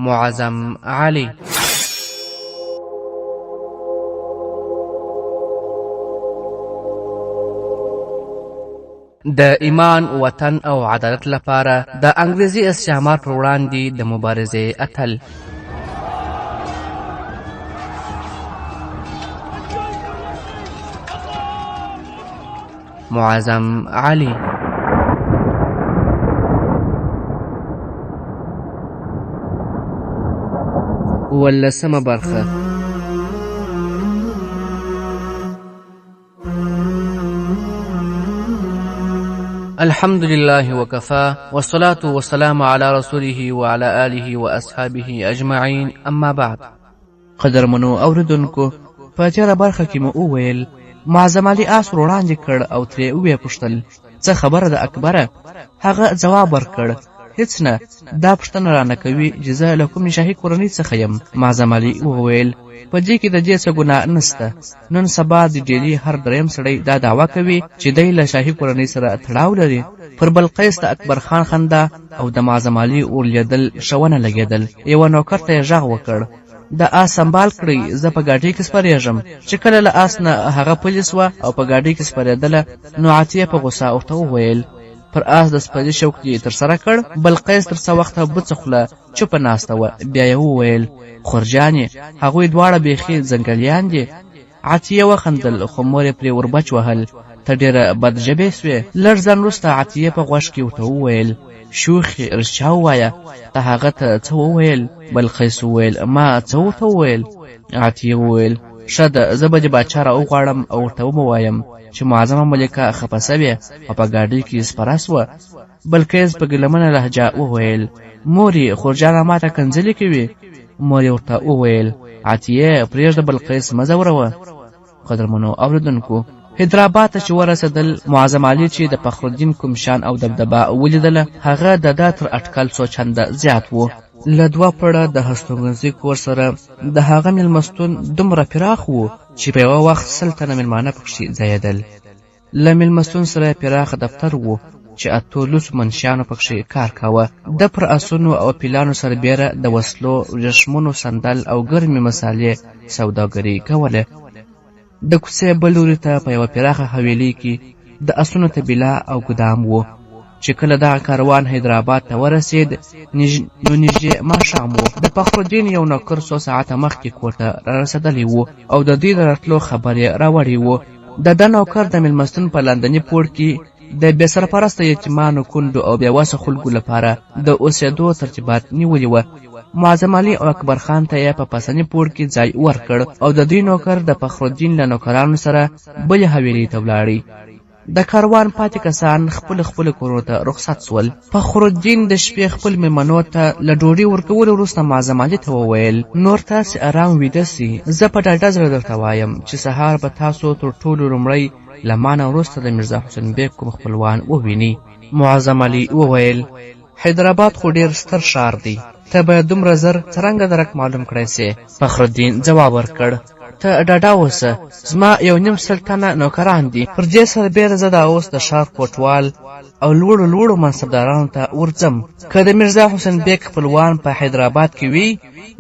معظم علي. د ایمان، وطن او عدالت لپاره د انګریزي استعمار پر وړاندې د مبارزې اتل. معظم علي. ولسمه برخه. الحمد لله وكفى والصلاة والسلام على رسوله وعلى آله وأصحابه أجمعين، أما بعد. قدرمنو اوریدونکو، په تېره برخه کې مو وویل معظم علي آس وړاندې کړ او ترې ویې پوښتل څه خبره ده اکبره؟ هغه ځواب ورکړ هیڅ نه، دا پوښتنه رانه کوي چې زه له کومې شاهي کورنۍ څخه یم. معظم علي وویل په دې کې د دې څه ګناه نسته. نن سبا د ډیلي هر دریم سړی دا دعوه کوي چې دی له شاهي کورنۍ سره تړاو لري. پر بلقیس د اکبر خان خندا او د معظم علي ورلیدل ښونه لګېدل. یوه نوکر ته یې غږ وکړ د آس سنبال کړئ، زه په ګاډۍ کې سپرېږم. چې کله له آس نه هغه پلي سوه او په ګاډۍ کې سپرېدله، نو عطیه په غوسه ورته وویل پر آس د سپرې شوق یې ترسره کړ. بلقیس تر څه وخته بوڅه خوله چوپه ناسته وه. بیا یې وویل خورجانې، هغوی دواړه بیخي ځنګلیان دي. عطیه وخندل، خو مور یې پرې وربچ وهل. ته ډېره بدژبې سوې. لږ ځان وروسته عطیه په غوږ کې ورته وویل شوخې رښتیا ووایه، ته هغه ته څه وویل؟ بلقیس وویل ما څه ورته وویل؟ عطیه وویل ښه ده، زه به دې باچا را وغواړم او ورته ووایم چې معظمه ملکه خفه سوې او په ګاډۍ کې سپره سوه. بلقیس په ګیلمنه لهجه وویل مورې، خورجانه ماته کنځلې کوي. مور یې ورته وویل عطیه پرېږده، بلقیس مه ځوروه. قدرمنو اوریدونکو، حیدرآباد ته چې ورسېدل، معظم علي چې د فخرالدین کوم شان او دبدبه ولیدله، هغه د ده تر اټکل څو چنده زیات و. له دوه پړه د هستوګنځي کور سره د هغه میلمستون دومره پراخ و چې په یوه وخت 100 تنه میلمانه پکښې ځایېدل. له میلمستون سره پراخه دفتر و چې 18 منشیانو پکښې کار کاوه. د پر اسونو او پیلانو سره بیره د وسلو، ورېښمونو سندل او ګرمې مسالې سوداګري کوله. د کوڅې بل لوري ته په یوه پراخه حویلۍ کې د اسونو طبیله او ګدام و. چې کله دغه کاروان حیدرآباد ته ورسېد، نو نږدې ماښام و. د فخرالدین یو نوکر څو ساعته مخکې کور ته رارسېدلی و او د دوی د راتلو خبر یې راوړی و. د ده نوکر د میلمستون په لاندني پوړ کې د بې سرپرسته یتیمانو، کونډو او بېوسه خلکو لپاره د اوسېدو ترتیبات نیولي وه. معظم علي او اکبر خان ته یې په پسني پوړ کې ځای ورکړ او د دوی نوکر د فخرالدین له نوکرانو سره بلې حویلۍ ته ولاړی. د کاروان پاتې کسان خپل کورونو ته رخصت سول. فخرالدین د شپې خپل مېلمنو ته له ډوډۍ ورکولو وروسته معظم علي ته وویل نور تاسې ارام ویده سئ. زه په ډاډه زړه درته وایم چې سهار به تاسو تر ټولو لومړی له ما نه وروسته د میرزا حسین بیګ کوم خپلوان وویني. معظم علي وویل حیدرآباد خو ډېر ستر ښار دی، ته باید دومره زر څرنګه درک معلوم کړی سې؟ فخرالدین ځواب ورکړ ته ډاډه اوسه، زما 1.5 تنه نوکران دي. پر دې سره بیره زه دا اوس د ښار کوټوال او لوړو منصبدارانو ته ورځم. که د میرزا حسین بیګ خپلوان په حیدرآباد کې وي،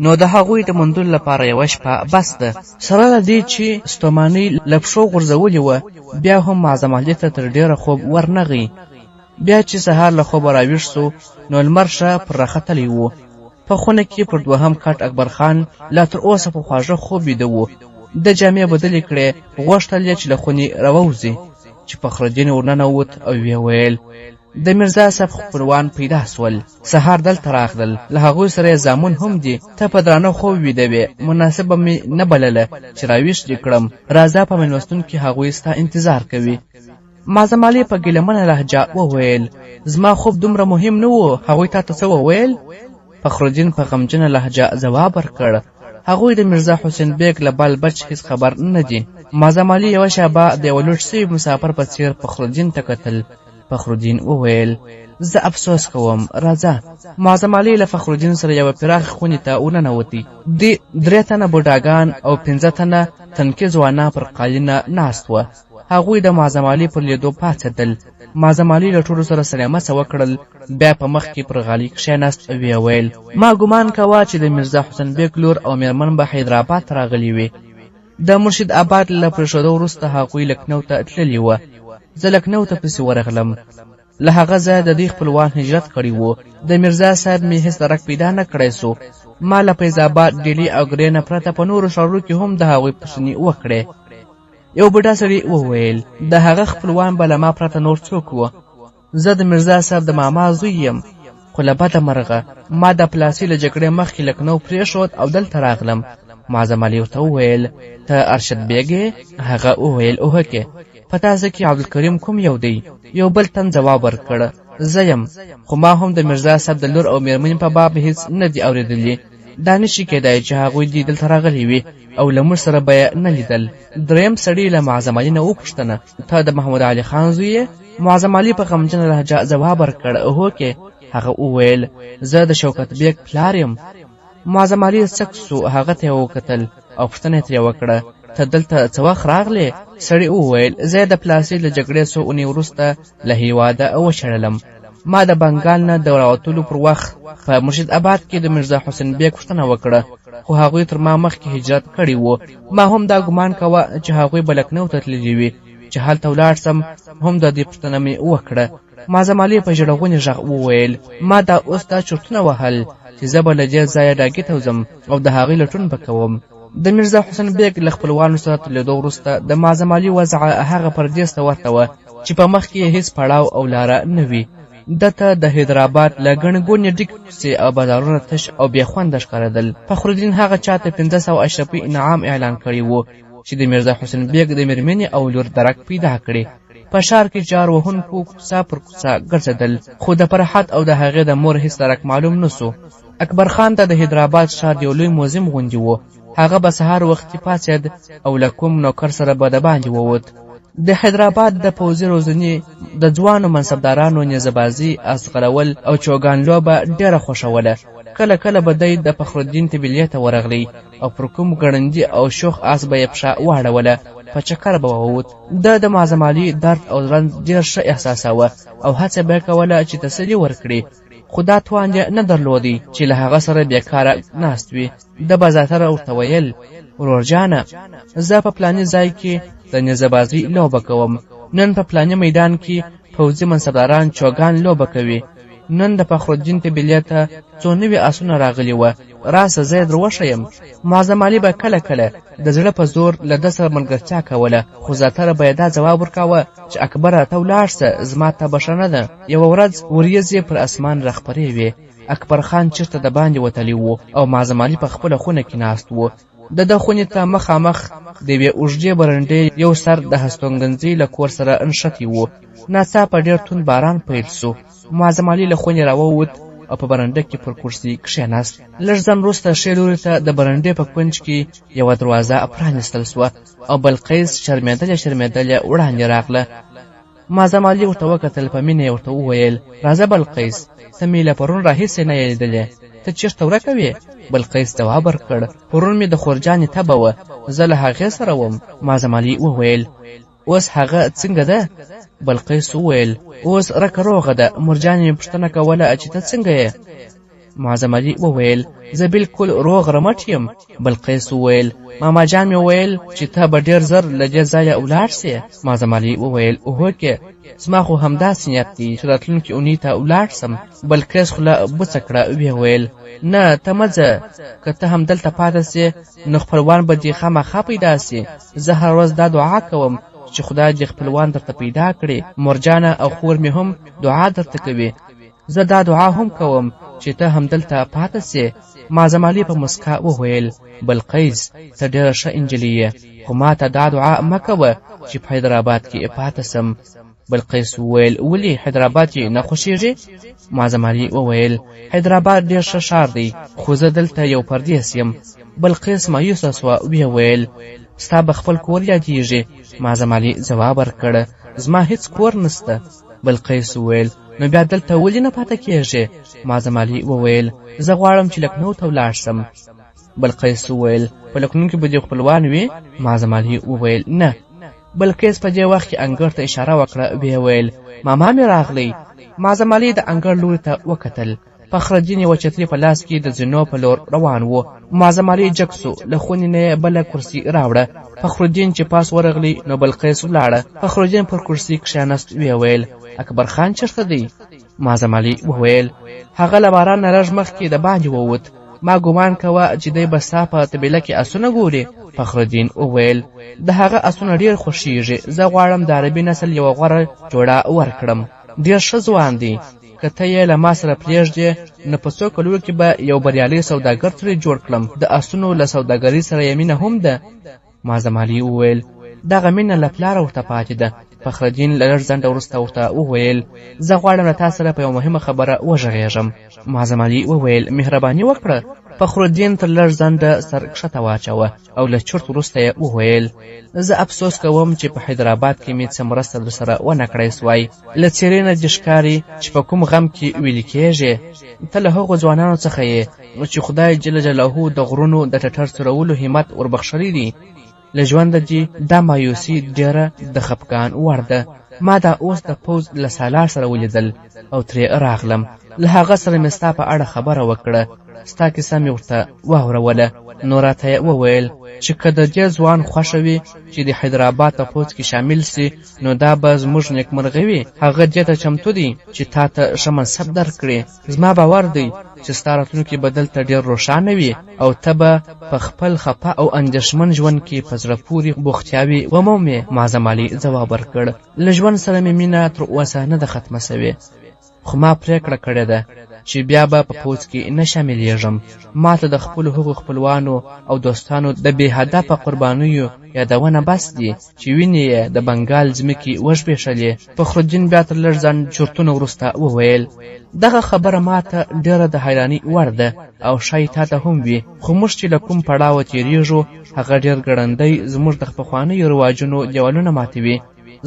نو د هغوی د موندلو لپاره یوه شپه بس ده. سره له دې چې ستومانۍ له پښو غورځولې وه، بیا هم معظم علي ته تر ډېره خوب ورنغی. بیا چې سهار له خوبه راویښ سو، نو لمر ښه پر راختلی و. په خونه کې پر دوهم کټ اکبر خان لا تر اوسه په خواږه خوب ویده و. د جامې بدلې کړې، غوښتل یې چې له خونې راووځي، چې فخرالدین ورننوت او ویې ویل د میرزا صاحب خپلوان پیدا سول، سهار دلته راغلل، له هغوی سره یې زامن هم دي. ته په درانه خوب ویده وې، مناسبه مې نه بلله چې راویښ دې کړم. راځه په میلمستون کې هغوی ستا انتظار کوي. معظم علي په ګیلمنه لهجه وویل زما خوب دومره مهم نه و، هغوی تا ته څه وویل؟ فخرالدین په غمجنه لهجه ځواب ورکړ هغوی د میرزا حسین بیګ له بال بچ هیڅ خبر نه دي. معظم علي یوه شېبه د یوه لوټ سوي مسافر په څېر فخرالدین ته کتل فخرالدین وویل زه افسوس کوم راځه. معظم علي له فخرالدین سره یوه پراخه خونې ته ورننوتی. 3 تنه بوډاګان او 15 تنه تنکي ځوانان پر قالینه ناست وه. هغوی د معظم علي پر لیدو پاڅېدل. معظم علي له ټولو سره سلامڅه وکړل، بیا په مخ کې پر غالۍ کښېناست. ویې ویل ما ګمان کوه چې د میرزا حسین بیګ لور او میرمن به حیدرآباد ته راغلي وي. د مرشد آباد له پرېښودو وروسته هغوی لکنو ته تللي وه. زه لکنو ته پسې ورغلم. له هغه ځایه د دوی خپلوان هجرت کړي وو. د میرزا صاحب مې هېڅ درک پیدا نه کړی سو. ما له فیض آباد، ډیلي او ګرې نه پرته په نورو ښارونو کې هم د هغوی پوښتنې وکړې. یو بوډا سړي وویل د هغه خپلوان به له ما پرته نور څوک وه. زه د میرزا صاحب د ماما زوی یم، خو له بده مرغه ما د پلاسي له جګړې مخکې لکنو پرېښود او دلته راغلم. معظم علي ورته وویل ته ارشد بیګ یې؟ هغه وویل اوهکې. په تاسو کې عبدالکریم کوم یو دی؟ یو بل تن ځواب ورکړ زه یم، خو ما هم د میرزا صاحب د لور او میرمنې په باب هېڅ نه دي اورېدلي. دا نشي کېدای چې هغوی دې دلته راغلي وي او له موږ سره به یې نه لیدل. دریم سړي له معظم علي نه وپوښتنه ته د محمد علي خان زوی یې؟ معظم علي په غمجنه لهجه ځواب ورکړ هوکې. هغه وویل زه د شوکت بیګ پلار یم. معظم علي سک سو، هغه ته یې وکتل او پوښتنه یې ترې وکړه ته دلته څه وخت راغلې؟ سړي وویل زه د پلاسي له جګړې څو اونۍ وروسته له هېواده وشړلم. ما د بنګال نه د راوتلو پر وخت په مرشد آباد کې د میرزا حسین بیګ پوښتنه وکړه، خو هغوی تر ما مخکې هجرت کړی و. ما هم دا ګمان کوه چې هغوی به لکنو ته تللي وي. چې هلته ولاړ سم هم د دې پوښتنه مې وکړه. معظم علي په ژړغوني غږ وویل ما دا اوس دا چرتونه وهل چې زه به له دې ځایه ډاګي ته وځم او د هغوی لټون به کوم. د میرزا حسین بیګ له خپلوانو سره تر لیدو وروسته د معظم علي وضعه هغه پردیس ته ورته وه چې په مخ کې هېڅ پړاو او لاره نه وي. دته د حیدرآباد له ګڼې ګوڼې ډک کوڅې او بازارونه تش او بې خونده ښکارېدل. فخرالدین هغه چا ته 1500 اشرفي انعام اعلان کړی و چې د میرزا حسین بیګ د میرمنې او لور درک پیدا کړي. په ښار کې جار وهونکو کوڅه پر کوڅه ګرځېدل، خو د فرحت او د هغې د مور هېڅ درک معلوم نه سو. اکبر خان ته د حیدرآباد ښار یو لوی موزیم غوندې و. هغه به سهار وختي پاڅېد او له کوم نوکر سره به د باندې ووت. د حیدرآباد د پوځي روزنې د ځوانو منصبدارانو نیزهبازي، ازغرول او چوګان لوبه ډېره خوښوله. کله کله به دی د فخرالدین طبیلې ته ورغلی او پر کوم ګړندي او شوخ آس به یې پښه واړوله، په چکر به ووت. د معظم علي درد او رنځ ډېر ښه احساساوه او هڅه به یې کوله چې تسلي ورکړي، خو دا توان یې نه درلودی چې له هغه سره بیکاره ناست وي. د به زیاتره ورته ویل ورورجانه زه په پلاني ځای کې د نیزهبازۍ لوبه کوم، نن په پلاني میدان کې پوځي منصبداران چوګان لوبه کوي، نن د فخرالدین طبیلې ته څو نوي آسونه راغلي وه، راسه زه یې در وښیم. معظم علي به کله کله د زړه په زور له ده سره ملګرتیا کوله، خو زیاتره به یې دا ځواب ورکاوه چې اکبره ته ولاړ سه، زما ته بښنه ده. یوه ورځ وریځې پر اسمان راخپرې وې. اکبر خان چېرته د باندې وتلی و او معظم علي په خپله خونه کې ناست و. د ده خونې ته مخامخ د یوې اوږدې برنډې یو سر د هستوګنځۍ له کور سره نښتی و. ناڅاپه ډېر توند باران پیل سو. معظم علي له خونې راووت او په برنډه کې پر کرسۍ کښېناست. لږ ځنډ وروسته ښې لوري ته د برنډې په کونج کې یوه دروازه پرانیستل سوه او بلقیس شرمېدلې وړاندې راغله. معظم علي ورته وکتل، په مینه یې ورته وویل راځه بلقیس، ته مې له پرون راهیسې نه یې لیدلې، ته چېرته ورکه وې؟ بلقیس ځواب ورکړ پرون مې د خورجانې تبه وه، زه له هغې سره وم. معظم علي وویل اوس هغه څنګه ده؟ بلقیس وویل اوس رکه روغه ده. مرجانې مې پوښتنه کوله چې ته څنګه یې؟ معظم علي وویل زه بالکل روغ رمټ یم. بلقیس وویل ماما جان مې وویل چې ته به ډېر زر له دې ځایه ولاړ سې. معظم علي وویل اوهکې، زما خو همداسې نیت دی چې راتلونکې اونۍ ته ولاړ سم. بلقیس خوله بوڅه کړه، ویې ویل نه ته مه ځه، که ته همدلته پاته سې نو خپلوان به دې خامخا پیدا سي. زه هر ورځ دا دعا کوم چې خدای دې خپلوان درته پیدا کړي. مرجانه او خور مې هم دعا درته کوي. زه دا دعا هم کوم چې ته همدلته پاته سې. معظم علي په مسکا وویل بلقیس ته ډېره ښه انجلۍ یې، خو ما ته دا دعا مه کوه چې په حیدرآباد کې پاته سم. بلقیس وویل ولې حیدرآباد یې نه خوښېږي؟ معظم علي وویل حیدرآباد ډېر ښه ښار دی، خو زه دلته یو پردیس یم. بلقیس مایوسه سوه، ویې ویل ستا به خپل کور یادیږي. معظم علي ځواب ورکړ زما هیڅ کور نسته. بلقیس وویل نو بیا دلته ولې نه پاته کېږې؟ معظم علي وویل زه غواړم چې لکنهو ته ولاړ شم. بلقیس وویل په لکنهو کې به دې خپلوان وي؟ معظم علي وویل نه. بلقیس په دې وخت کې انګړ ته اشاره وکړه، ویې ویل ماما مې راغلی. معظم علي د انګړ لوري ته وکتل. فخرالدین یوه چترۍ په لاس کې د زینو په لور روان و. معظم علي جګ سو، له خونې نه بله کرسي راوړه. فخرالدین چې پاس ورغلی نو بلقیس ولاړه. فخرالدین پر کرسي کښېناست، ویې ویل اکبر خان چېرته دی؟ معظم علي وویل هغه له باران نه لږ مخکې د باندې ووت، ما ګمان کوه چې دی به ستا په طبیله کې اسونه ګوري. فخرالدین وویل د هغه اسونه ډېر خوښیږي، زه غواړم د عربي نسل یوه غوره جوړه ورکړم، ډېر ښه ځوان دی، که ته یې له ما سره پرېږدې نو په څو کلو کې به یو بریالی سوداګر ترې جوړ کړم، د اسونو له سوداګرۍ سره یې مینه هم ده. معظم علي وویل دغه مینه له پلاره ورته پاتې ده. فخرالدین له لږ ځنډه وروسته ورته وویل زه غواړم له تا سره په یوه مهمه خبره وغږېږم. معظم علي وویل مهرباني وکړه. فخرالدین تر لږ ځنډه سر کښته واچوه او له چرت وروسته یې وویل زه افسوس کوم چې په حیدرآباد کې مې څه مرسته در سره ونه کړی سوای. له څېرې نه دې ښکاري چې په کوم غم کې ویلې کېږې. ته له هغو ځوانانو څخه یې چې خدای جل جلاله د غرونو د ټټر څرولو همت وربخښلی دی. له ژونده دې دا مایوسي ډېره د خفګان وړ ده. ما دا اوس د پوځ له سالار سره ولیدل او ترې راغلم، له هغه سره مې ستا په اړه خبره وکړه، ستا کیسه مې ورته واوروله. نو راته یې وویل چې که د دې ځوان خوښه وي چې د حیدرآباد په پوځ کې شامل سي نو دا به زموږ نیکمرغي وي. هغه دې ته چمتو دی چې تا ته ښه منصب درکړي. زما باور دی چې ستا راتلونکی به دلته ډېر روښانه وي او ته به په خپل خفه او اندېښمن ژوند کې په زړه پورې بوختیاوي ومومې. معظم علي ځواب ورکړ له ژوند سره مې مینه تر اوسه نه ده ختمه سوې، خو ما پرېکړه کړې ده چې بیا به په پوځ کې نه شاملېږم. ما ته د خپلو هغو خپلوانو او دوستانو د بې هدفه قربانیو یادونه بس دي چې وینې یې د بنګال ځمکې وژبېښلې. فخرالدین بیا تر لږ ځنډ چرتونه وروسته وویل دغه خبره ما ته ډېره د حیرانۍ وړ ده او ښایي تا ته هم وي، خو موږ چې له کوم پړاوه تېرېږو هغه ډېر ګړندی زموږ د پخوانیو رواجونو دیوالونه ماتوي.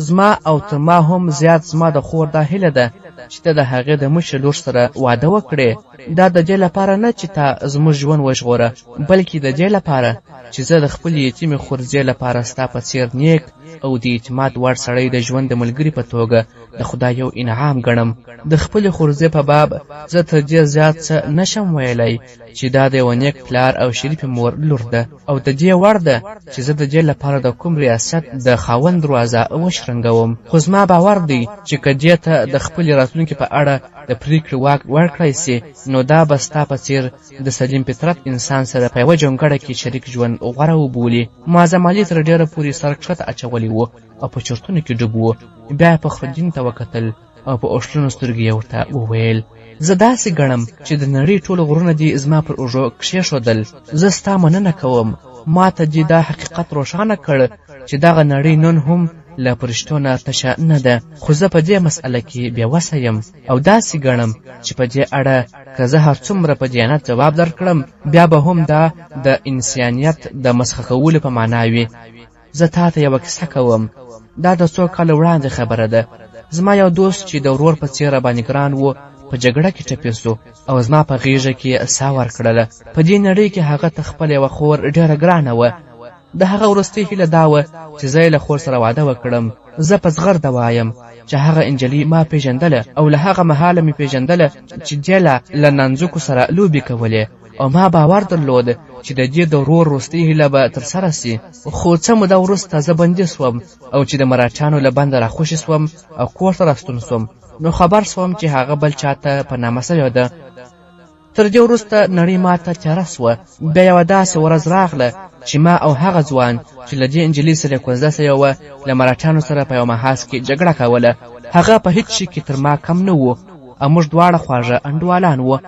زما او تر ما هم زیات زما د خور دا هیله ده چې ته د هغې د مشر لور سره واده وکړې. دا د دې لپاره نه چې تا زموږ ژوند وژغوره، بلکې د دې لپاره چې زه د خپلې یتیمې خورزې لپاره ستا په څېر نیک او د اعتماد وړ سړی د ژوند د ملګري په توګه د خدای یو انعام ګڼم. د خپلې خورزې په باب زه تر دې زیات څه نشم ویلی چې دا د یوه نیک پلار او شریفې مور لور ده او د دې وړ ده چې زه د دې لپاره د کوم ریاست د خاوند دروازه وشرنګوم. خو زما باور دی چې که دې ته د خپلې راتلونکي په اړه د پرېکړې واک ورکړی سي نو دا به ستا په څېر د سلیم فطرت انسان سره په یوه جونګړه کې شریک ژوند غوره وبولي. معظم علي تر ډېره پورې سر کښته اچولی و او په چرتونو کې ډوب و. بیا یې فخرالدین ته وکتل او په اوښلنو سترګې یې ورته وویل زه داسې ګڼم چې د نړۍ ټول غرونه دې زما پر اوږو کښېښودل. زه ستا مننه کوم. ما ته دې دا حقیقت روښانه کړ چې دغه نړۍ نن هم له پرشتو نه تشه نه ده، خو زه په دې مسئله کې بېوسه یم او داسې ګڼم چې په دې اړه که زه هر څومره په دیانت ځواب درکړم بیا به هم دا د انسانیت د مسخه کولو په معنا وي. زه تا ته یوه کیسه کوم. دا د څو کاله وړاندې خبره ده. زما یو دوست چې د ورور په څېر راباندې ګران و په جګړه کې ټپي سو او زما په غېږه کې ساه ورکړله. په دې نړۍ کې هغه ته خپله یوه خور ډېره ګرانه وه. د هغه وروستۍ هیله دا وه چې زه یې له خور سره واده وکړم. زه په زغرده وایم چې هغه انجلۍ ما پېژندله او له هغه مهاله مې پېژندله چې دې له نانځکو سره لوبې کولې او ما باور درلود چې د دې د ورور وروستۍ هیله به ترسره سي. خو څه موده وروسته زه بندي سوم او چې د مراټیانو له بنده راخوشي سوم او کور ته راستون سوم نو خبر سوم چې هغه بل چاته په نامه سوې ده. تر دې وروسته نړۍ ما ته تیاره سوه. بیا یوه داسې ورځ راغله چې ما او هغه ځوان چې له دې انجلۍ سره کوزده سوې وه له مراټیانو سره په یو محاذ کې جګړه کوله. هغه په هیڅ شي کې تر ما کم نه و او موږ دواړه خواږه انډوالان وو.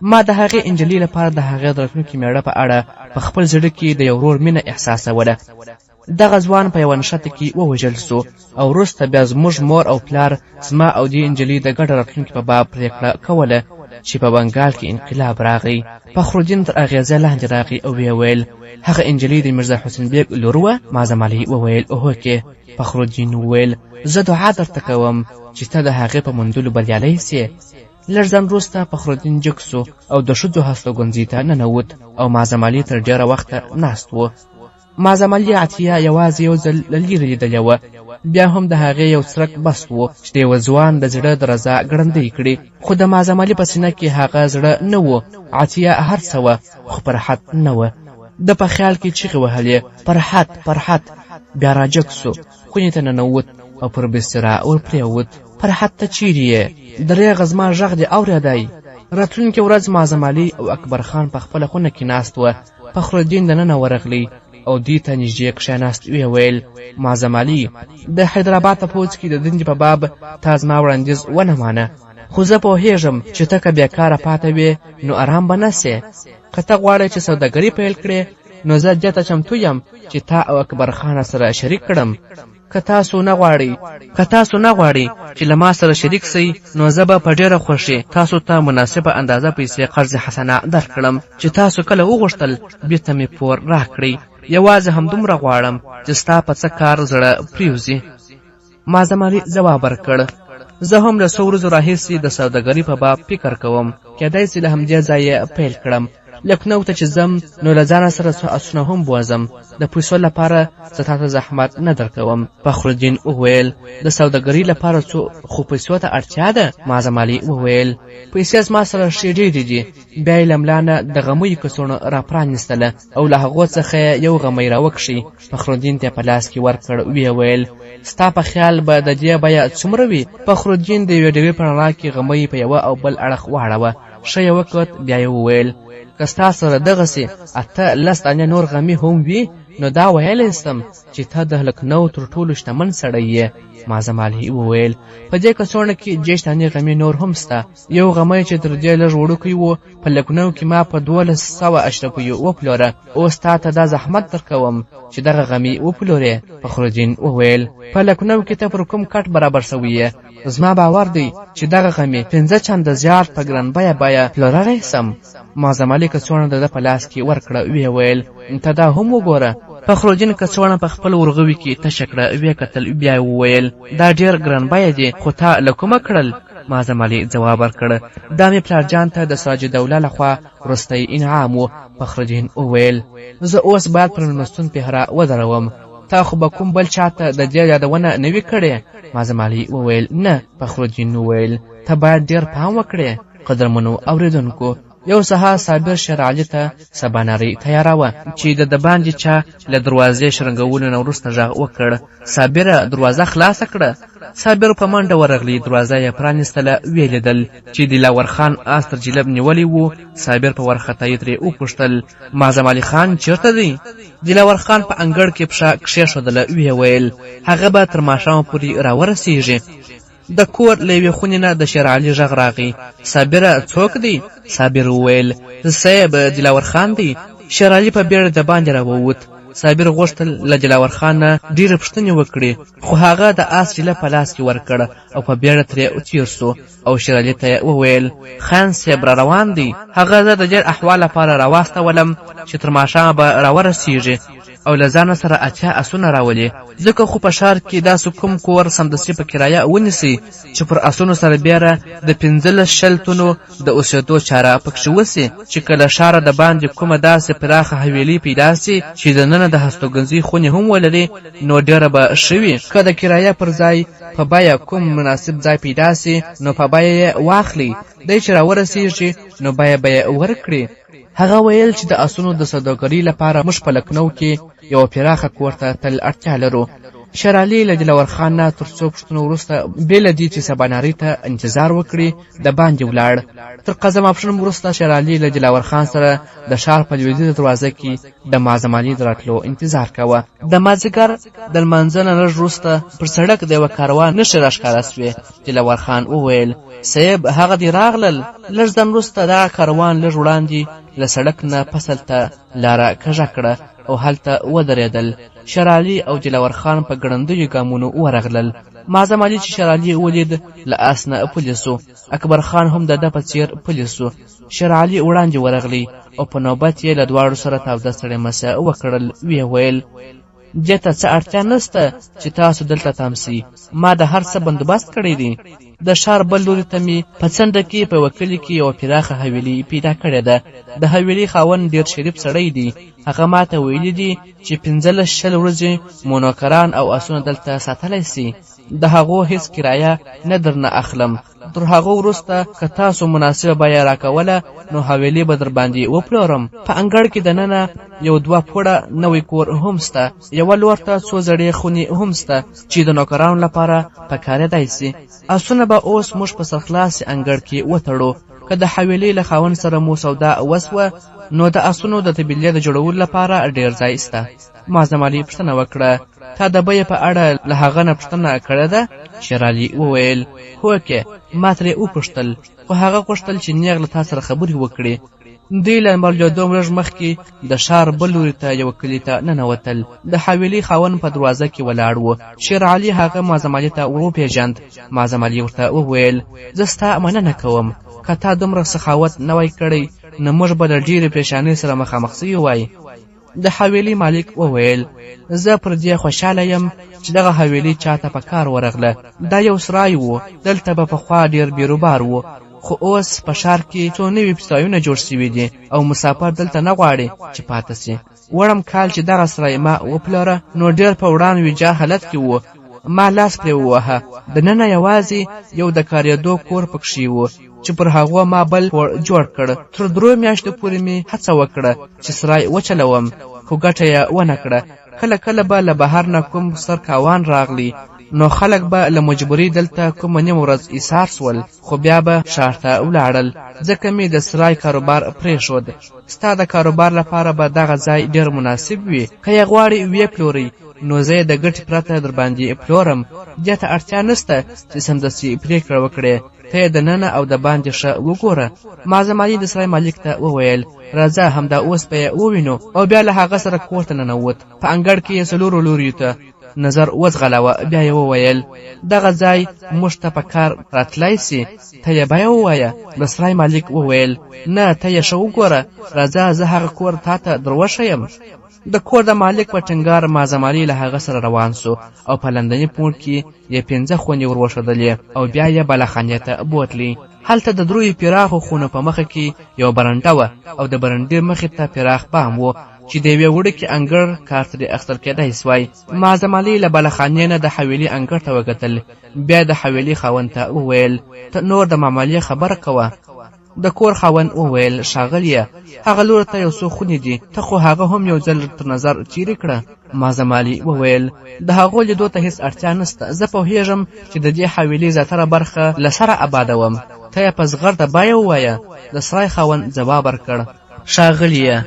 ما د هغې انجلۍ لپاره د هغې د راتلونکي مېړه په اړه په خپل زړه کې د یو ورور مینه احساسوله. دغه ځوان په یوه نښته کې ووژل سو او وروسته بیا زموږ مور او پلار زما او دې انجلۍ د ګډه راتلونکي په باب پرېکړه کوله. چې په بنګال کې انقلاب راغی. فخرالدین تر اغېزه لاندې راغی او ویې ویل هغه انجلۍ د میرزا حسین بیګ لور وه؟ معظم علي وویل هوکې. فخرالدین وویل زه دعا درته کوم چې ته د هغې په موندلو بریالی سې. لږ ځنډ وروسته فخرالدین جګ سو او د ښځو هستوګنځي ته ننوت او معظم علي تر ډېره وخته ناست و. معظم علي عطیه یوازې یو ځل له لرې لیدلې وه، بیا هم د هغې یو څرک بس و چې د یوه ځوان د زړه درزه ګړندۍ کړي، خو د معظم علي په سینه کې هغه زړه نه و. عطیه هر څه وه خو فرحت نه وه. د په خیال کې چیغې وهلې فرحت فرحت. بیا راجګ سو، خونې ته ننوت او پر بستره ور پرېوت. فرحت ته چیرې یې؟ دریغه زما غږ دې اورېدی؟ راتلونکې ورځ معظم علي او اکبر خان په خپله خونه کې ناست وه. فخرالدین دننه ورغلی او دوی ته نږدې کښېناست. ویې ویل معظم علي، د حیدرآباد په پوځ کې د دندې په باب تا زما وړاندیز ونه مانه، خو زه پوهېږم چې ته که بېکاره پاته وې نو ارام به نه سې. که ته غواړې چې سوداګري پیل کړې نو زه دې ته چمتو یم چې تا او اکبر خان سره شریک کړم. که تاسو نه غواړئ چې له ما سره شریک سئ نو زه به په ډېره خوښۍ تاسو ته مناسبه اندازه پیسې قرض حسنه درکړم چې تاسو کله وغوښتل بېرته مې پور راکړئ. یوازې همدومره غواړم چې ستا په څه کار زړه پرېوځي. معظم علي ځواب ورکړ زه هم له څو ورځو راهیسې د سوداګرۍ په باب فکر کوم، کېدای سي له همدې ځایه پیل کړم. لکنو ته چې ځم نو له ځانه سره څو اسونه هم بوځم، د پیسو لپاره زه تا ته زحمت نه درکوم. فخرالدین وویل د سوداګرۍ لپاره خو پیسو ته اړتیا ده؟ معظم علي وویل پیسې زما سره ښې ډېرې دي. بیا یې له ملا نه د غمیو کڅوړه راپرانیستله او له هغو څخه یو غمی راوکښی. فخرالدین ته په لاس کې ورکړ. ویې ویل ستا په خیال به د دې بیه څومره وي؟ فخرالدین د یوې ډېوې په رڼا کې غمی په یوه او بل اړخ واړوه، ښه یې وکت. بیا یې وویل که ستا سره دغسې 8-10 دانې نور غمي هم وي نو دا ویلی سم چې ته د لکنو تر ټولو شتمن سړی یې. معظم علي وویل په دې کڅوړه کې 10 دانې غمي نور هم سته. یو غمی چې تر دې لږ وړوکی و په لکنو کې ما په 1200 اشرفیو وپلوره، اوس تا ته دا زحمت درکوم چې دغه غمي وپلورې. فخرالدین وویل په لکنو کې ته پر کوم کټ برابر سوی یې؟ زما باور دی چې دغه غمي 5 چنده زیات په ګران بیه پلورلی سم. معظم علي کڅوړه د ده په لاس کې ورکړه. ویې ویل ته دا هم وګوره. فخرالدین کڅوړه په خپل ورغوي کې تشه کړه، ویې کتل. بیا یې وویل دا ډېر ګران بیه دی، خو تا له کومه کړل؟ معظم علي ځواب ورکړ دا مې پلارجان ته د سراج الدوله لخوا وروستی انعام و. فخرالدین وویل زه اوس باید پر مېلمستون پهره ودروم، تا خو به کوم بل چاته د دې یادونه نه وي کړې؟ معظم علي وویل نه. فخرالدین وویل ته باید ډېر پام وکړې. قدرمنو اورېدونکو، یو سهار صابر شېر علي ته سباناري تیاراوه چې د باندې چا له دروازې شرنګولو نه وروسته غږ وکړ صابره دروازه خلاصه کړه. صابر په منډه ورغلی، دروازه یې پرانیستله. ویې لیدل چې دلاور خان آس تر جلب نیولی و. صابر په ورختۍ ترې وپوښتل معظم علي خان چېرته دی؟ دلاور خان په انګړ کې پښه کښېښودله. ویې ویل هغه به تر ماښامه پورې راورسېږي. د کور له یوې خونې نه د شېر علي غږ راغی صابره څوک دی؟ صابر وویل صاحب دلاور خان دی. شېر علي په بیړه د باندې راووت. صابر غوښتل له دلاور خان نه ډېرې پوښتنې وکړي، خو هغه د آس جله په لاس کې ورکړه او په بیړه ترې تېر سو او شېر علي ته وویل خان صاحب را روان دی، هغه زه د ډېر احوال لپاره راواستولم چې تر ماښامه به راورسېږي او له ځانه سره 8 اسونه راولي، ځکه خو په ښار کې داسې کوم کور سمدستي په کرایه ونیسئ چې پر اسونو سره بیره د 15 تنو د اوسېدو چاره پکښې وسي، چې کله ښاره د باندې کومه داسې پراخه حویلي پیدا سي چې دننه د هستوګنځي خونې هم ولري نو ډېره به ښه وي. که د کرایه پر ځای په بیه کوم مناسب ځای پیدا سي نو په بیه یې واخلئ، دی چې راورسېږي نو بیه به یې ورکړي. هغه ویل چې د اسونو د سوداګرۍ لپاره موږ په لکنو کې یو پراخه کور ته تل اړتیا لرو. شېر علي له دلاور خان نه تر څو پوښتنو وروسته بې له دې چې سباناري ته انتظار وکړي د باندې ولاړ. تر قضا ماپښین وروسته شېر علي له دلاور خان سره د ښار په لویدیځه دروازه کې د معظم علي د راتلو انتظار کوه. د مازدیګر د لمانځه نه لږ وروسته پر سړک د یوه کاروان نښې راښکاره سوې. دلاور خان وویل صاحب هغه دې راغلل؟ لږ ځن وروسته دغه کاروان لږ وړاندې له سړک نه فصل ته لاره کږه کړه او هلته ودرېدل. شېر علي او دلاور خان په ګړندیو ګامونو ورغلل. معظم علي چې شېر علي ولید له آس نه پلی سو. اکبر خان هم د ده په څېر پلی سو. شېر علي وړاندې ورغلی او په نوبت یې له دواړو سره تاوده سړیمسه وکړل. ویې ویل دې ته څه اړتیا نشته چې تاسو دلته تم سئ. ما د هر څه بندوبست کړی دی. د ښار بل لوري ته مې په څنډه کې په یوه کلي کې یوه پراخه حویلي پیدا کړې ده. د حویلي خاوند ډېر شریف سړی دی. هغه ما ته ویلي دي چې 15-20 ورځې مو نوکران او آسونه دلته ساتلی سي. د هغو هیڅ کرایه نه درنه اخلم. تر هغه وروسته که تاسو مناسبه بیه راکوله نو حویلي به در باندې وپلورم. په انګړ کې دننه یو 2 پوړه نوی کور هم سته. یوه لور ته 2 زړې خونې هم سته چې د نوکرانو لپاره پکارېدای سي. آسونه به اوس موږ په سرخلاص انګړ کې وتړو. که د حویلي له خاوند سره مو سودا وسوه نو د آسونو د طبیلې د جوړولو لپاره ډېر ځای سته. معظم علي پوښتنه وکړه تا د بیې په اړه له هغه نه پوښتنه کړې ده؟ شېر علي وویل هوکې. ما ترې وپوښتل خو هغه غوښتل چې نیغ له تا سره خبرې وکړي. دوی له مالیدو لږ مخکې د ښار بل لوري ته یوه کلي ته ننوتل. د حویلي خاوند په دروازه کې ولاړ و. شېر علي هغه معظم علي ته وپېژند. معظم علي ورته وویل زه ستا مننه کوم. که تا دومره سخاوت نه وای کړی نو موږ به له ډېرې پریشانۍ سره مخامخ سوي وای. د حویلي مالک وویل زه پر دې خوشحاله یم چې دغه حویلي چاته په کار ورغله. دا یو سرای و. دلته به پخوا ډېر بیروبار و خو اوس په ښار کې څو نوي پستایونه جوړ شوي دي او مسافر دلته نه غواړي چې پاته سي. وړم کال چې دغه سرای ما وپلوره نو ډېر په وړاندې ویجاړ حالت کې و. ما لاس پرې ووهه. دننه یوازې یو د کارېدو کور پکښې و چې پر هغو ما بل کور جوړ کړ. تر 3 میاشتو پورې مې هڅه وکړه چې سرای وچلوم خو ګټه یې ونه کړه. کله کله به له بهر نه کوم سرکاوان راغلی نو خلک به له مجبوري دلته کومه نیمه ورځ ایثار سول خو بیا به ښار ته ولاړل. ځکه مې د سرای کاروبار پرېښود. ستا د کاروبار لپاره به دغه ځای ډېر مناسب وي. که یې غواړې ویې پلورئ نو زه یې د ګټې پرته در باندې پلورم. دې ته اړتیا نشته چې سمدستي پرېکړه وکړې. ته یې دننه او د باندې ښه وګوره. معظم علي د سرای مالک ته وویل راځه همدا اوس به یې ووینو. او بیا له هغه سره کور ته ننوت. په انګړ کې یې څلورو لوریو ته نظر وځغلاوه. بیا یې وویل دغه ځای موږ ته په کار راتلی سي. ته یې بیه ووایه. د سرای مالک وویل نه ته یې ښه وګوره. راځه زه هغه کور تا ته در وښیم. د کور د مالک په ټینګار معظم علي له هغه سره روان سو او په لندني پوړ کې یې 15 خونې ور وښودلې او بیا یې بالاخانې ته بوتلی. هلته د 3 پراخو خونو په مخه کې یو برنډه وه او د برنډې مخې ته پراخ بام و چې د یوې وړوکي انګړ کار ترې اخیستل کېدای سوای. معظم علي له بالاخانې نه د حویلي انګړ ته وکتل. بیا د حویلي خاوند ته وویل ته نور د معاملې خبره کوه. د کور خاوند وویل ښاغلیه هغه لور ته یو څو خونې دي. ته خو هغه هم یو ځل تر نظر تېرې کړه. معظم علي وویل د هغو لیدو ته هېڅ اړتیا نشته. زه پوهېږم چې د دې حویلي زیاتره برخه له سره آبادوم. ته یې په زغرده بیه ووایه. د سرای خاوند ځواب ورکړ ښاغلیه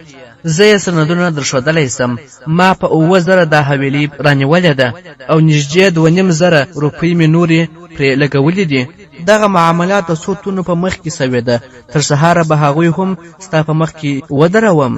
زه یې سندونه در ښودلی سم. ما په 7000 دا حویلي رانیولې ده او نږدې 2500 روپۍ مې نورې پرې لګولې دي. دغه معاملات د څو تونو په مخ کې سوې ده. تر سهاره به هغوی هم ستا په مخ کې ودروم.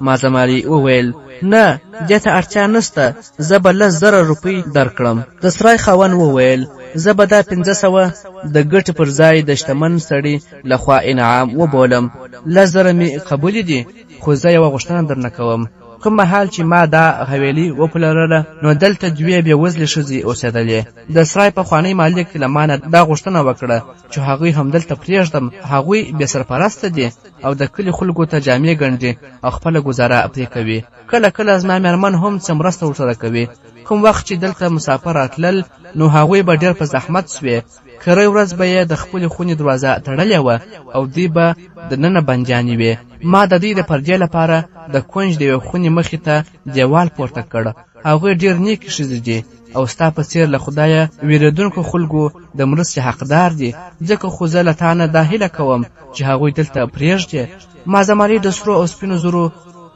معظم علي وویل نه دې ته اړتیا نشته. زه به 10,000 روپۍ درکړم. د سرای خاوند وویل زه به دا 500 د ګټې پر ځای د شتمن سړي لخوا انعام وبولم. 10,000 مې قبول دي خو زه یوه غوښتنه درنه کوم. کوم مهال چې ما دا حویلي وپلورله نو دلته 2 بېوزلې ښځې اوسېدلې. د سرای پخوانی مالک له ما نه دا غوښتنه وکړه چې هغوی همدلته پرېږدم. هغوی بې سرپرسته دي او د کلي خلکو ته جامې ګنډي او خپله ګزاره پرې کوي. کله کله زما مېرمن هم څه مرسته ورسره کوي. کوم وخت چې دلته مسافر راتلل نو هغوی به ډېر په زحمت سوې. کری ورځ به یې د خپلې خونې دروازه تړلې وه او دوی به دننه بندیانې وې. ما د دوی د پردې لپاره د کونج د یوې خونې مخې ته دیوال پورته کړ. هغوی ډېر نیکې ښځې دي او ستا په څېر له خدایه ویرېدونکو خلکو د مرستې حقدار دي. ځکه خو زه له تا نه دا هیله کوم چې هغوی دلته پرېږدې. معظم علي د سرو او سپینو زرو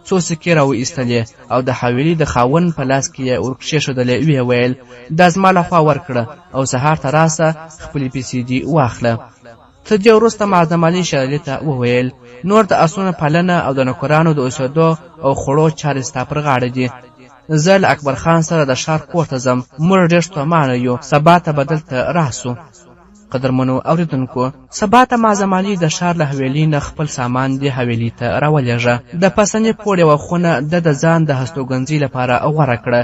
څو سکې راوایستلې او د حویلي د خاوند په لاس کې یې ورکښېښودلې. ویې ویل دا زما لخوا ورکړه او سهار ته راسه خپلې پیسې دې واخله. تر دې وروسته معظم علي شېر علي ته وویل نور د اسونو پالنه او د نوکرانو د اوسېدو او خوړو چارې ستا پر غاړه دي. زه له اکبر خان سره د ښار کور ته ځم. موږ ډېر ستومانه یو، سبا ته به دلته راسو. قدرمنو اوریدونکو، سبا ته معظم علي د ښار له حویلۍ نه خپل سامان دې حویلۍ ته راولېږه. د پسنې پوړ یوه خونه د ځان د هستوګنځۍ لپاره غوره کړه.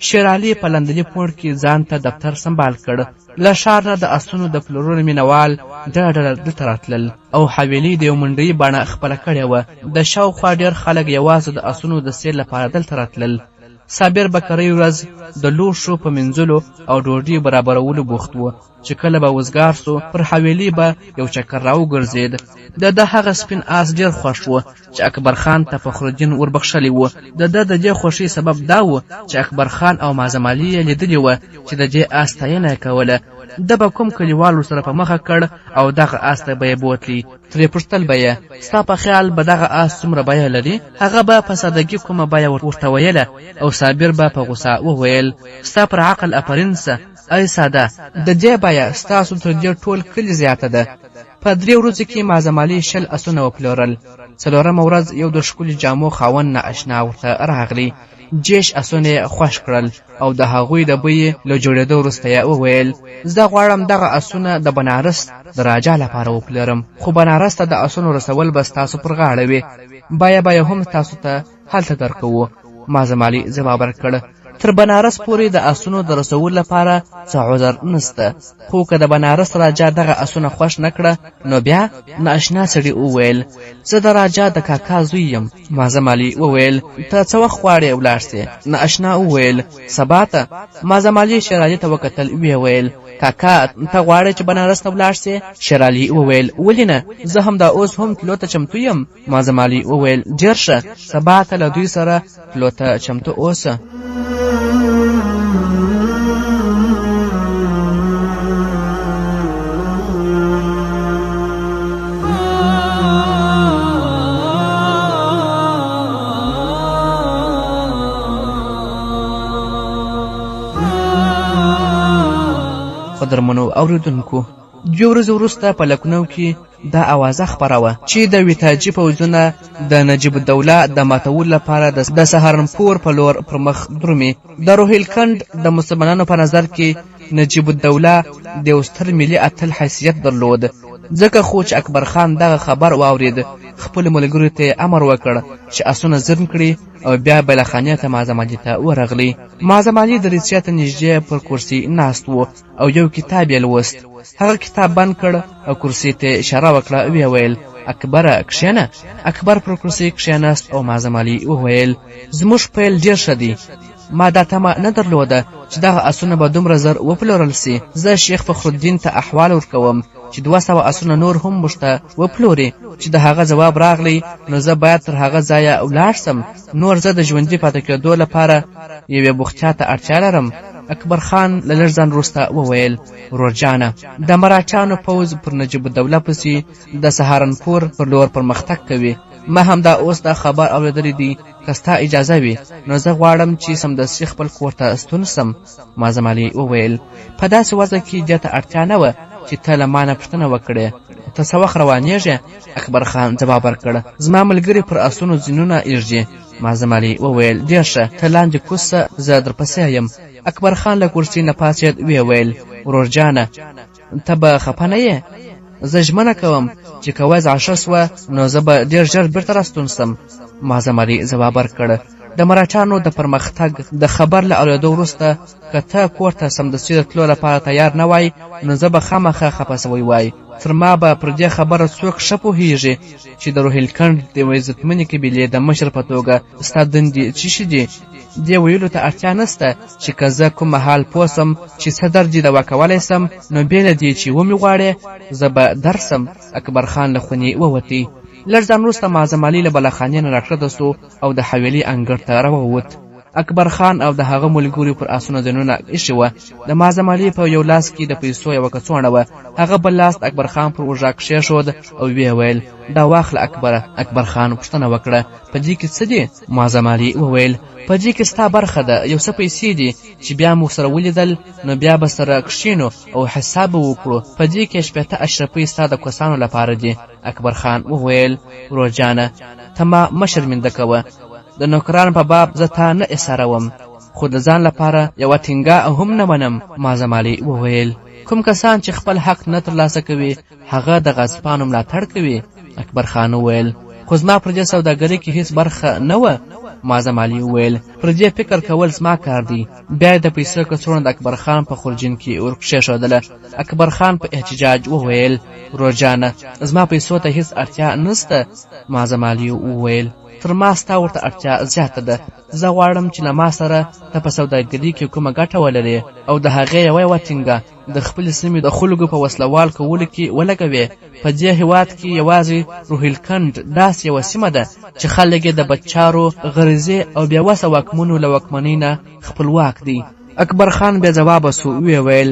شېر علي په لندني پوړ کې ځان ته دفتر سنبال کړ. له ښار نه د اسونو د پلورلو مینوال ډله ډله دلته راتلل او حویلۍ د یو منډیي بڼه خپله کړې وه. د شاوخوا ډېر خلک یوازې د اسونو د سیر لپاره دلته راتلل. صابر بکرۍ ورځ د لوښو په مینځلو او ډوډۍ برابرولو بوخت و چې کله به وزګار سو پر حویلۍ به یو چکر راوګرځېد. د هغه سپین آس ډېر خوښ و چې اکبر خان ته فخرالدین وربخښلی و. د دې خوښۍ سبب دا و چې اکبر خان او معظم علي یې لیدلي وه چې د دې آس ستاینه یې کوله. د به کوم کلیوالو سره په مخه کړ او دغه آس ته به یې بوتلی. ترې پوښتل به یې ستا په خیال به دغه آس څومره بیه لري؟ هغه به په سادګي کومه بیه ورته ویله او صابر به په غوسه وویل ستا پر عقل افرین سه ای ساده، د دې بیه ستاسو تر دې ټول کلي زیاته ده. په 3 ورځو کې معظم علي 20 اسونه وپلورل. 4مه ورځ یو د ښکلي جامو خاوند نااشنا ورته راغلی. 10 اسونه یې خوښ کړل او د هغوی د بیې له جوړېدو وروسته یې وویل زه غواړم دغه اسونه د بنارس د راجا لپاره وپلورم، خو بنارس ته د اسونو رسول به ستاسو پر غاړه وي. بیه به یې هم تاسو ته هلته درکوو. معظم علي ځواب ورکړ تر بنارس پورې د اسونو د رسولو لپاره څه عذر نسته، خو که د بنارس راجا دغه اسونه خوښ نه کړه نو بیا نااشنا سړي وویل زه د راجا د کاکا زوی یم. معظم علي وویل ته څه وخت غواړې ولاړ سې؟ نااشنا وویل سبا ته. معظم علي شېر علي ته وکتل، ویې ویل کاکا ته غواړې چې بنارس ته ولاړ سې؟ شېر علي وویل ولې نه، زه هم دا اوس هم تلو ته چمتو یم. معظم علي وویل ډېر ښه، سبا ته له دوی سره تلو ته چمتو اوسه. قدرمنو اوریدونکو، 2 ورځې وروسته په لکنو کې دا اوازه خپره وه چې د ویتاجي پوځونه د نجیب الدوله د ماتولو لپاره د سهارنپور په لور پر مخ درومي. د روهیلکند د مسلمانانو په نظر کې نجیب الدوله د یو ستر ملي اتل حیثیت درلود. ځکه خو چې اکبر خان دغه خبر واورید، خپل ملګرو ته امر وکړ چې اسونه زرم کړي او بیا بلخانې ته معظم علي ته ورغلی. معظم علي د ریسیا ته نږدې پر کرسي ناست و او یو کتاب یې لوست. هغه کتاب بند کړ او کرسي ته اشاره وکړه، ویې ویل اکبره کښېنه. اکبر پر کرسي کښېناست او معظم علي وویل زموږ پیل ډېر ښه دی. ما دا تمه نه درلوده چې دغه اسونه به دومره زر وپلورل سي. زه شیخ فخرالدین ته احوال ورکوم چې 200 اسونه نور هم موږ ته وپلوري. چې د هغه ځواب راغلی نو زه باید تر هغه ځایه ولاړ سم، نور زه د ژوندي پاتې کېدو لپاره یوې بوختیا ته اړتیا لرم. اکبر خان له لږ ځنډ وروسته وویل ورور جانه، د مراچانو پوځ پر نجیب الدوله پسې د سهارنپور پر لور پرمختګ کوي. ما هم دا اوس دا خبر اورېدلی دی. که ستا اجازه وي نو زه غواړم چې سمدستي خپل کور ته ستون سم. معظم علي وویل په داسې وضع کې دې ته اړتیا نه وه چې ته له ما نه پوښتنه وکړې. ته څه وخت روانېږې؟ اکبر خان ځواب ورکړ زما ملګري پر اسونو ځینونه ایږدي. معظم علي وویل ډېر ښه، ته لاندې کوز شه، زه درپسې یم. اکبر خان له کرسۍ نه پاڅېد، ویې ویل ورور جانه ته به خفه نه یې؟ زه ژمنه کوم چې که وضع ښه سوه نو زه به ډېر ژر بېرته راستون سم. معظم علي ځواب ورکړ د مراچانو د پرمختګ د خبر له اورېدو وروسته که ته کور ته سمدستي د تلو لپاره تیار نه وای نو زه به خامخا خفه سوی وای. تر ما به پر دې خبره څوک ښه پوهېږي چې د روهیلکند د یوې عزتمنې قبیلې د مشر په توګه ستا دندې څه شي دي. دې ویلو ته اړتیا نسته چې که زه کوم مهال پوه سم چې څه درجې دوا کولی سم نو بې له دې چې ومې غواړې زه به درسم. اکبر خان له خونې ووتی. لږ ځان وروسته معظم علي له بلاخانې نه راکښته سو او د حویلۍ انګړ ته راووت. اکبر خان او د هغه ملګرو پر آسونو ځانونه ایښي وه. د معظم علي په یو لاس کې د پیسو یوه کڅوړه وه، هغه بل لاس د اکبر خان پر اوږه کښېښود او ویې ویل دا واخله اکبره. اکبر خان پوښتنه وکړه په دې کې څه دي؟ معظم علي وویل په دې کې ستا برخه ده، یو څه پیسې دي چې بیا مو سره ولیدل نو بیا به سره کښېنو او حساب وکړو. په دې کې 80 اشرفۍ ستا د کوسانو لپاره دي. اکبر خان وویل ورور جانه ته ما مه شرمنده کوه، د نوکرانو په باب زه تا نه ایساروم، خو د ځان لپاره یوه ټینګه هم نه منم. معظم علي وویل کوم کسان چې خپل حق نه ترلاسه کوي هغه د غاصبانو ملاتړ کوي. اکبر خان وویل خو زما پر دې سوداګرۍ کې هیڅ برخه نه وه. معظم علي وویل پر دې فکر کول زما کار دی. بیا د پیسو کڅوړه د اکبر خان په خورجین کې ور کښېښودله. اکبر خان په احتجاج وویل ورور جانه زما پیسو ته هیڅ اړتیا نشته. معظم علي وویل تر ما ستا ورته اړتیا زیاته ده. زه غواړم چې له ما سره ته په سوداګرۍ کې کومه ګټه ولرې او د هغې یوه ټینګه د خپلې سیمې د خلکو په وسلوال کولو کې ولګوې. په دې هېواد کې یوازې روهیلکند داسې یوه سیمه ده چې خلک یې د بدچارو غریزې او بېوسه واکمنو له واکمنۍ نه خپلواک دي. اکبر خان بیا جواب سو ویې ویل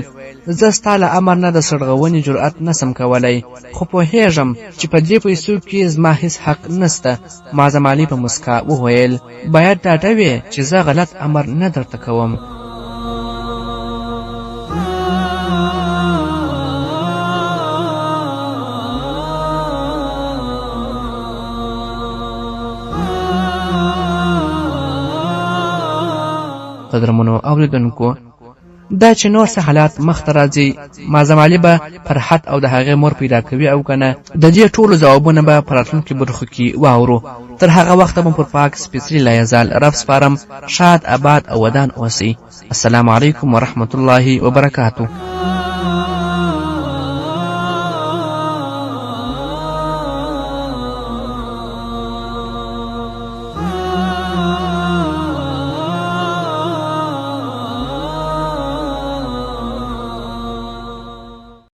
زه ستا له امر نه د سړغونې جرأت نسم کولی، خو پوهېږم چې په دې پیسو کې زما هیڅ حق نسته. معظم علي په مسکا وویل باید ډاډه وې چې زه غلط امر نه درته کوم. قدرمنو اوریدونکو دا چې نور څه حالات مخته راځي معظم علي به فرحت او د هغې مور پیدا کوي او کنه د دې ټولو ځوابونه به په راتلونکي برخو کې واورو. تر هغه وخته مو پر پاک سپېڅلي لایزال رب سپارم. شاد آباد او ودان اوسئ. السلام علیکم ورحمة الله وبرکاته.